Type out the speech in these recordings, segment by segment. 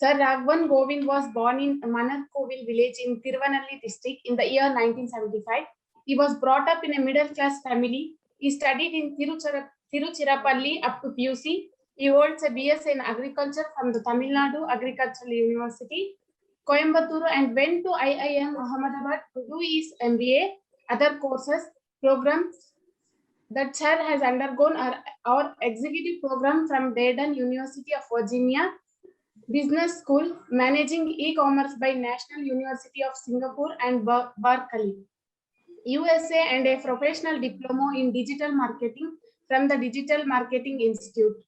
Sir Raghavan Govind was born in Manarkovil village in Tiruvannamalai district in the year 1975. He was brought up in a middle class family. He studied in Tiruchirappalli up to PUC. He holds a BS in agriculture from the Tamil Nadu Agricultural University, Coimbatore, and went to IIM Ahmedabad to do his MBA, other courses, programs that sir has undergone our executive program from Dayton University of Virginia, Business School, Managing E-Commerce by National University of Singapore and Berkeley, USA, and a professional diploma in digital marketing from the Digital Marketing Institute,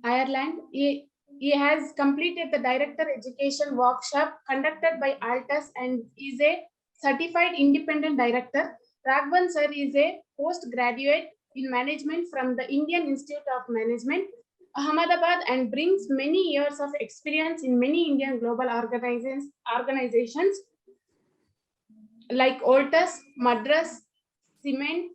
Ireland. He has completed the Director Education Workshop conducted by Altus and is a certified independent director. Raghavan sir is a postgraduate in management from the Indian Institute of Management, Ahmedabad, and brings many years of experience in many Indian global organizations like Altus, Madras, Cement,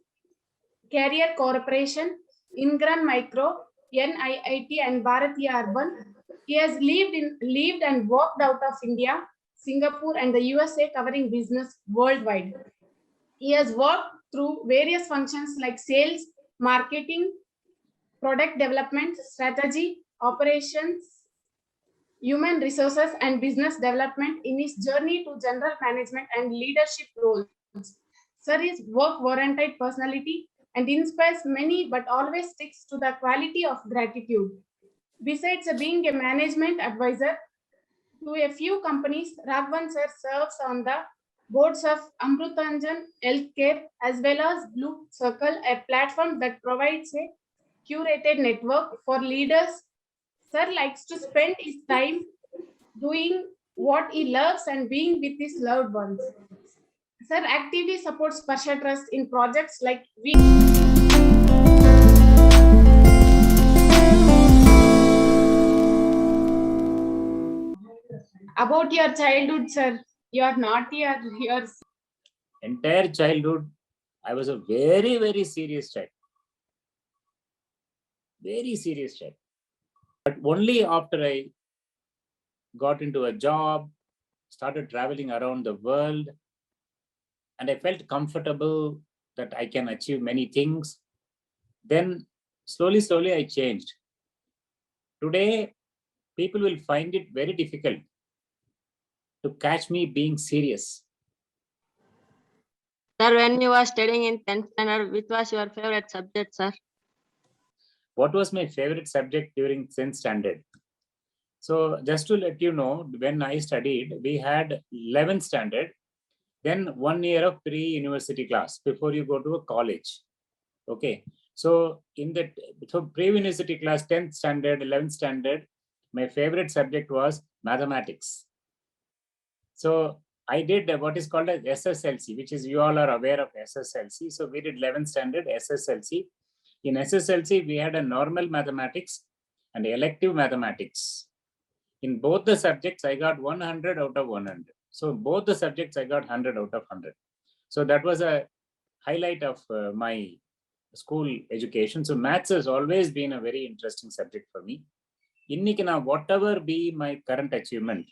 Carrier Corporation, Ingram Micro, NIIT, and Bharatiya Urban. He has lived and worked out of India, Singapore, and the USA, covering business worldwide. He has worked through various functions like sales, marketing, product development, strategy, operations, human resources, and business development in his journey to general management and leadership roles. Sir is work-oriented personality and inspires many, but always sticks to the quality of gratitude. Besides being a management advisor to a few companies, Raghavan sir serves on the boards of Amrutanjan Healthcare as well as Blue Circle, a platform that provides a curated network for leaders. Sir likes to spend his time doing what he loves and being with his loved ones. Sir actively supports Sparsha Trust in projects like About your childhood, sir. You are not here. Entire childhood, I was a very, very serious child. Very serious child. But only after I got into a job, started traveling around the world, and I felt comfortable that I can achieve many things, then slowly I changed. Today, people will find it very difficult to catch me being serious. Sir, when you were studying in 10th standard, which was your favorite subject, sir? What was my favorite subject during 10th standard? So just to let you know, when I studied, we had 11th standard, then 1 year of pre-university class before you go to a college. Okay. So in the pre-university class, 10th standard, 11th standard, my favorite subject was mathematics. So I did what is called as SSLC, which is, you all are aware of SSLC. So we did 11th standard SSLC. In SSLC, we had a normal mathematics and elective mathematics. In both the subjects, I got 100 out of 100. So both the subjects, I got 100 out of 100. So that was a highlight of my school education. So maths has always been a very interesting subject for me. Inniki na whatever be my current achievement,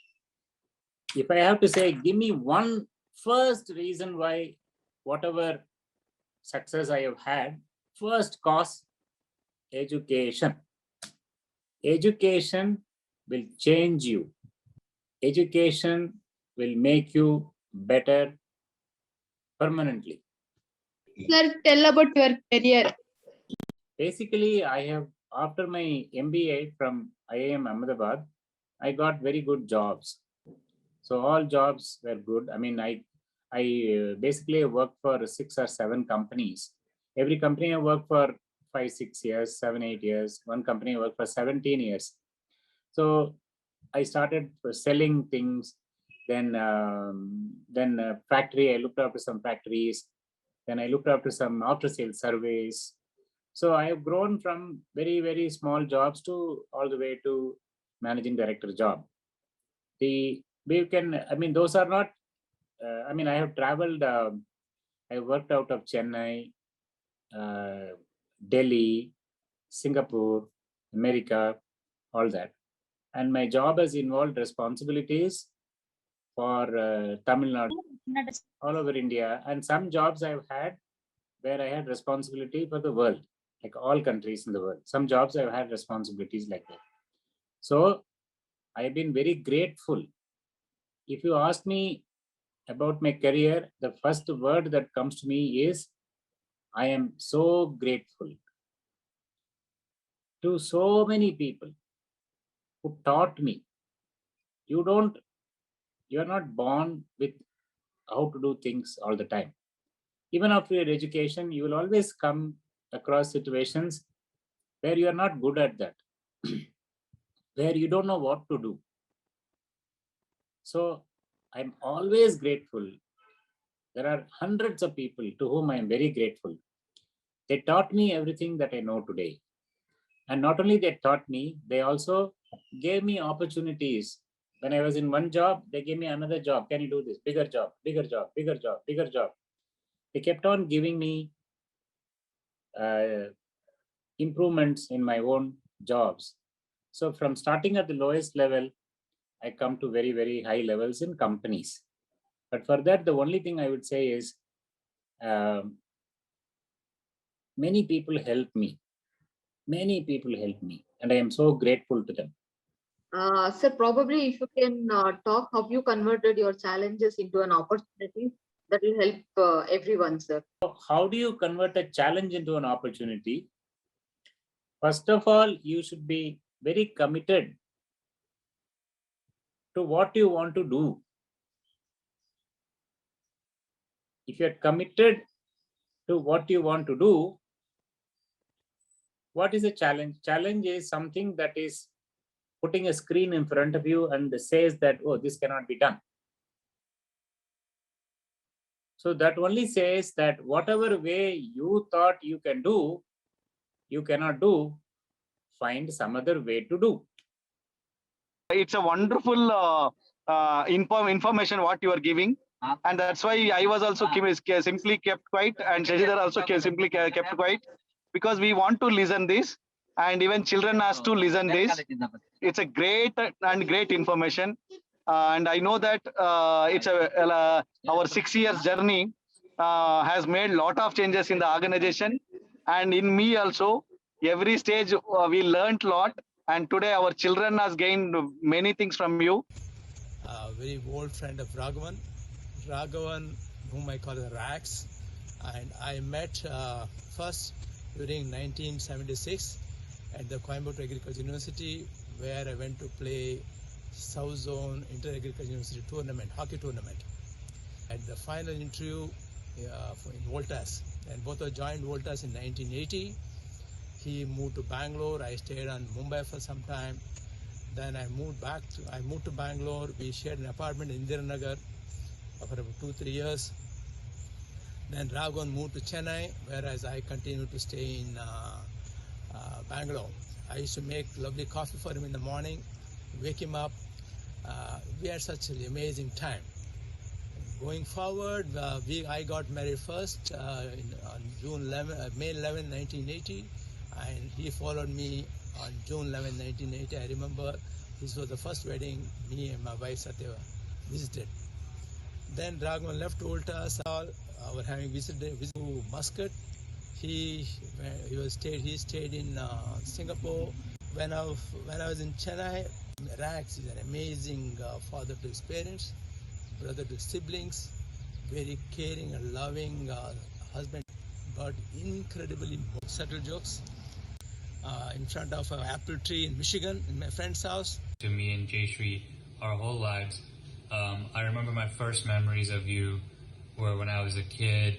if I have to say, give me one first reason why whatever success I have had, first cause, education. Education will change you. Education will make you better permanently. Sir, tell about your career. Basically, I have, after my MBA from IIM Ahmedabad, I got very good jobs. So all jobs were good. I mean, I basically worked for 6 or 7 companies. Every company I worked for 5, 6 years, 7, 8 years. One company I worked for 17 years. So I started selling things. Then factory, I looked after some factories. Then I looked after some after-sales surveys. So I have grown from very, very small jobs to all the way to managing director job. Those are not, I have traveled, I worked out of Chennai, Delhi, Singapore, America, all that. And my job has involved responsibilities for Tamil Nadu, all over India. And some jobs I've had where I had responsibility for the world, like all countries in the world. Some jobs I've had responsibilities like that. So I've been very grateful. If you ask me about my career, the first word that comes to me is I am so grateful to so many people who taught me. You are not born with how to do things all the time. Even after your education, you will always come across situations where you are not good at that, where you don't know what to do. So I'm always grateful. There are hundreds of people to whom I am very grateful. They taught me everything that I know today. And not only they taught me, they also gave me opportunities. When I was in one job, they gave me another job. Can you do this? Bigger job, bigger job, bigger job, bigger job. They kept on giving me improvements in my own jobs. So from starting at the lowest level, I come to very, very high levels in companies. But for that, the only thing I would say is many people help me. Many people help me, and I am so grateful to them. Sir, probably if you can talk how you converted your challenges into an opportunity, that will help everyone, sir. So how do you convert a challenge into an opportunity? First of all, you should be very committed to what you want to do. If you're committed to what you want to do, what is a challenge? Challenge is something that is putting a screen in front of you and says that, oh, this cannot be done. So that only says that whatever way you thought you can do, you cannot do, find some other way to do. It's a wonderful information what you are giving. And that's why I was also simply kept quiet, and Shashidhar also simply kept quiet, because we want to listen this, and even children has to listen this. It's a great information, and I know that our 6 years journey has made lot of changes in the organization, and in me also. Every stage we learned lot, and today our children has gained many things from you. Very old friend of Raghavan, whom I call Rax, and I met first during 1976 at the Coimbatore Agriculture University, where I went to play South Zone Inter-Agriculture University tournament, hockey tournament. At the final interview in Voltas, and both are joined Voltas in 1980. He moved to Bangalore. I stayed on Mumbai for some time. Then I moved to Bangalore. We shared an apartment in Indiranagar for about 2-3 years. Then Raghavan moved to Chennai, whereas I continued to stay in Bangalore. I used to make lovely coffee for him in the morning, wake him up. We had such an amazing time. Going forward, I got married first on May 11, 1980, and he followed me on June 11, 1980. I remember this was the first wedding me and my wife Satya visited. Then Raghavan left Voltas. Were having visited to Muscat. He stayed in Singapore. When I was in Chennai, Rax is an amazing father to his parents, brother to siblings, very caring and loving husband, but incredibly subtle jokes. In front of an apple tree in Michigan, in my friend's house. To me and Jayshree our whole lives. I remember my first memories of you were when I was a kid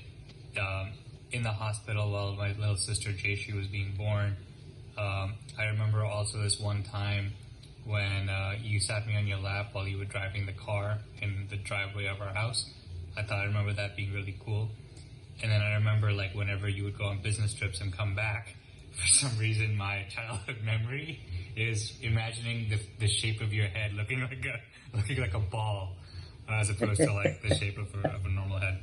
in the hospital while my little sister Jayshree was being born. I remember also this one time when you sat me on your lap while you were driving the car in the driveway of our house. I remember that being really cool. And then I remember like whenever you would go on business trips and come back, for some reason my childhood memory is imagining the shape of your head looking like a ball as opposed to like the shape of a normal head.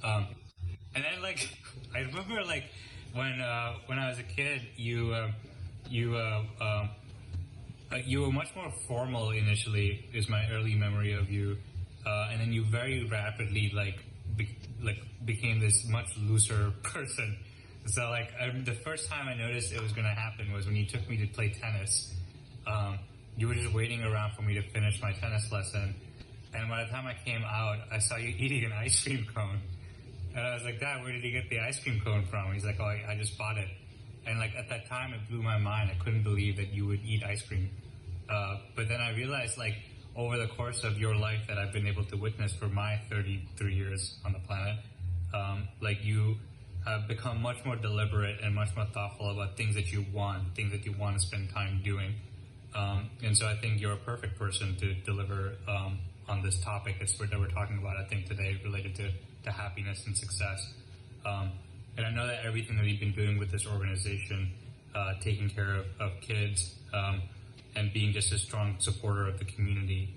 And then like I remember like when I was a kid, You were much more formal initially, is my early memory of you, and then you very rapidly became this much looser person. So the first time I noticed it was going to happen was when you took me to play tennis. You were just waiting around for me to finish my tennis lesson, and by the time I came out, I saw you eating an ice cream cone, and I was like, "Dad, where did you get the ice cream cone from?" He's like, "Oh, I just bought it." And at that time, it blew my mind. I couldn't believe that you would eat ice cream. But then I realized, over the course of your life that I've been able to witness for my 33 years on the planet, you have become much more deliberate and much more thoughtful about things that you want to spend time doing. And so I think you're a perfect person to deliver on this topic that we're talking about, I think, today, related to happiness and success. And I know that everything that you've been doing with this organization, taking care of kids, and being just a strong supporter of the community,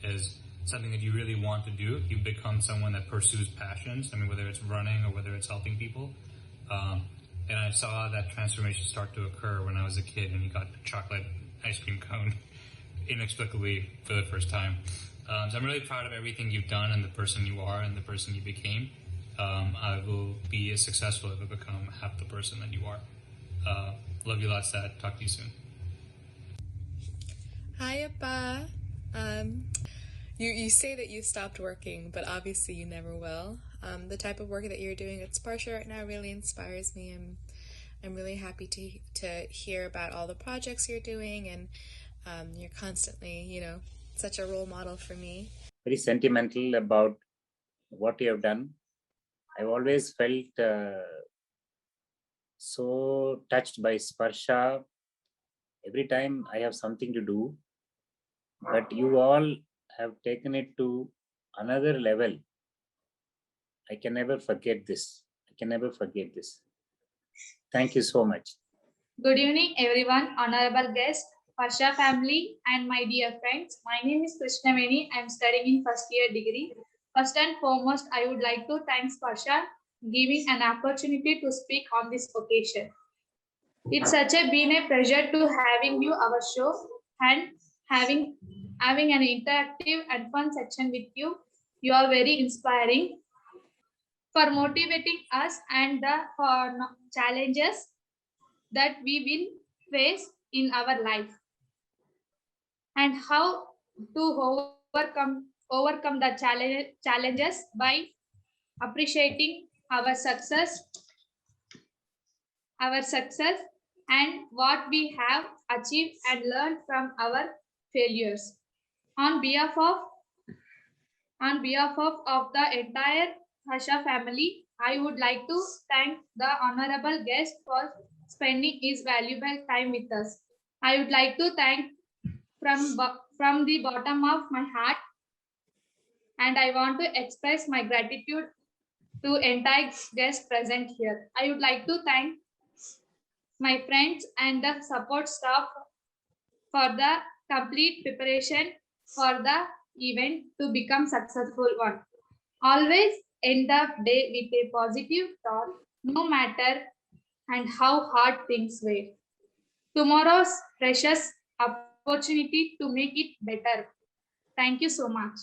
is something that you really want to do. You've become someone that pursues passions. I mean, whether it's running or whether it's helping people. And I saw that transformation start to occur when I was a kid and you got the chocolate ice cream cone inexplicably for the first time. So I'm really proud of everything you've done and the person you are and the person you became. I will be as successful if I become half the person that you are. Love you lots, Dad. Talk to you soon. Hi, Appa. You say that you stopped working, but obviously you never will. The type of work that you're doing at Sparsha right now really inspires me. I'm really happy to hear about all the projects you're doing, and you're constantly, such a role model for me. Very sentimental about what you have done. I've always felt so touched by Sparsha every time I have something to do. But you all have taken it to another level. I can never forget this. Thank you so much. Good evening, everyone, honorable guests, Sparsha family, and my dear friends. My name is Krishnaveni. I am studying in first year degree. First and foremost, I would like to thank Sparsha giving an opportunity to speak on this occasion. It's been a pleasure to having you our show and having an interactive and fun section with you. You are very inspiring for motivating us and for challenges that we will face in our life and how to overcome the challenges by appreciating our success and what we have achieved and learned from our failures. On behalf of the entire Sparsha family, I would like to thank the honorable guest for spending his valuable time with us. I would like to thank from the bottom of my heart, and I want to express my gratitude to entire guests present here. I would like to thank my friends and the support staff for the complete preparation for the event to become successful one. Always end the day with a positive thought, no matter and how hard things were. Tomorrow's precious opportunity to make it better. Thank you so much.